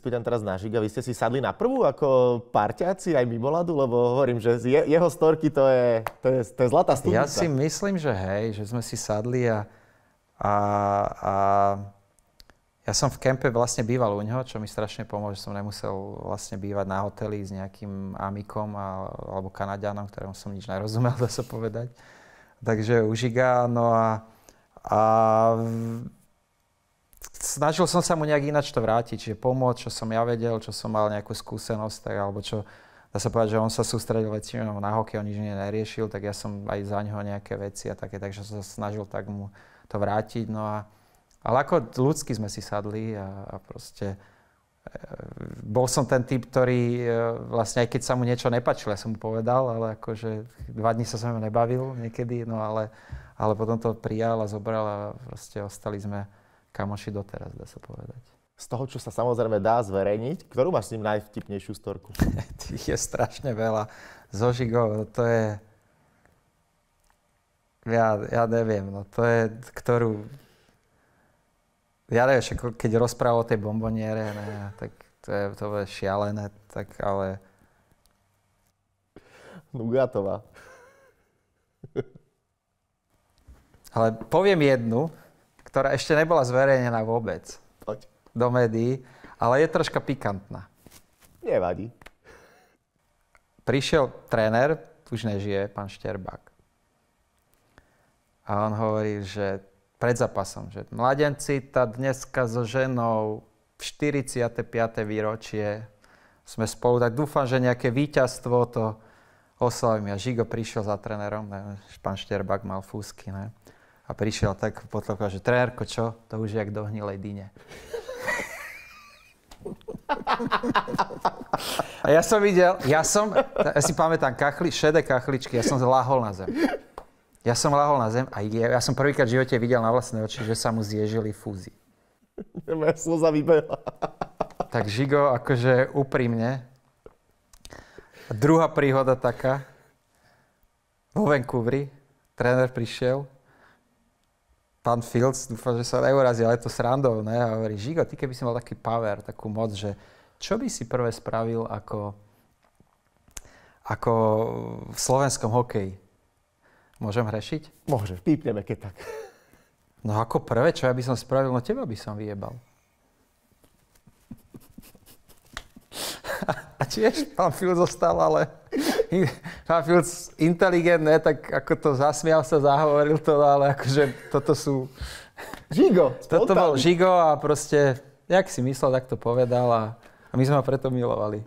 spýtam teraz na Žiga. Vy ste si sadli na prvú ako parťáci aj mimo ľadu? Lebo hovorím, že jeho storky to je zlatá studnica. Ja si myslím, že hej, že sme si sadli a ja som v kempe vlastne býval u neho, čo mi strašne pomôže, že som nemusel vlastne bývať na hoteli s nejakým Amikom alebo Kanaďanom, ktorému som nič nerozumel, dá sa povedať. Takže u Žiga, no a snažil som sa mu nejak ináč to vrátiť, čiže pomôcť, čo som ja vedel, čo som mal nejakú skúsenosť, tak, alebo čo, dá sa povedať, že on sa sústredil väčšinou na hokej, on nič neriešil, tak ja som aj za ňoho nejaké veci a také, takže som sa snažil tak mu to vrátiť, no a ale ako ľudsky sme si sadli a proste bol som ten typ, ktorý vlastne aj keď sa mu niečo nepáčilo, ja som mu povedal, ale akože 2 dní sa mnou nebavil niekedy, no ale potom to prijal a zobral a proste ostali sme kamoši doteraz, dá sa povedať. Z toho, čo sa samozrejme dá zverejniť, ktorú máš s ním najvtipnejšiu storku? Tých je strašne veľa. So Žigou, to je... Ja neviem, no to je, ktorú... Ja neviem, keď rozpráva o tej bomboniere, ne, tak to je šialené, tak ale... Nugatová. Ale poviem jednu, ktorá ešte nebola zverejnená vôbec. Poď. Do médií, ale je troška pikantná. Nevadí. Prišiel tréner, už nežije, pán Šterbák. A on hovorí, že pred zápasom, že mladenci, tá dneska so ženou 45. výročie sme spolu, tak dúfam, že nejaké víťazstvo to oslavím. A Žigo prišiel za trénerom, pán Šterbák mal fúsky, ne? A prišiel tak potlkal, že trénerko, čo? To už je jak do hnilej dyne. A ja som videl, ja si pamätám šedé kachličky, ja som lahol na zem. Ja som lahol na zem a ja som prvýkrát v živote videl na vlastné oči, že sa mu zježili fúzy. Moja slza vybehla. Tak Žigo, akože úprimne. A druhá príhoda taká. Vo Vancouveri tréner prišiel. Pán Fields, dúfam, že sa neurazí, ale je to srandou, ne? A hovorí, Žigo, ty keby si mal taký power, takú moc, že čo by si prvé spravil ako v slovenskom hokeji? Môžem hrešiť? Môžeš, pípneme keď tak. No ako prvé, čo ja by som spravil? No teba by som vyjebal. A tiež pán Fields zostal, ale pán Fields inteligentné, tak ako to zasmial sa, zahovoril to, ale akože toto sú... Žigo, Toto bol Žigo a proste, jak si myslel, tak to povedal a my sme ho preto milovali.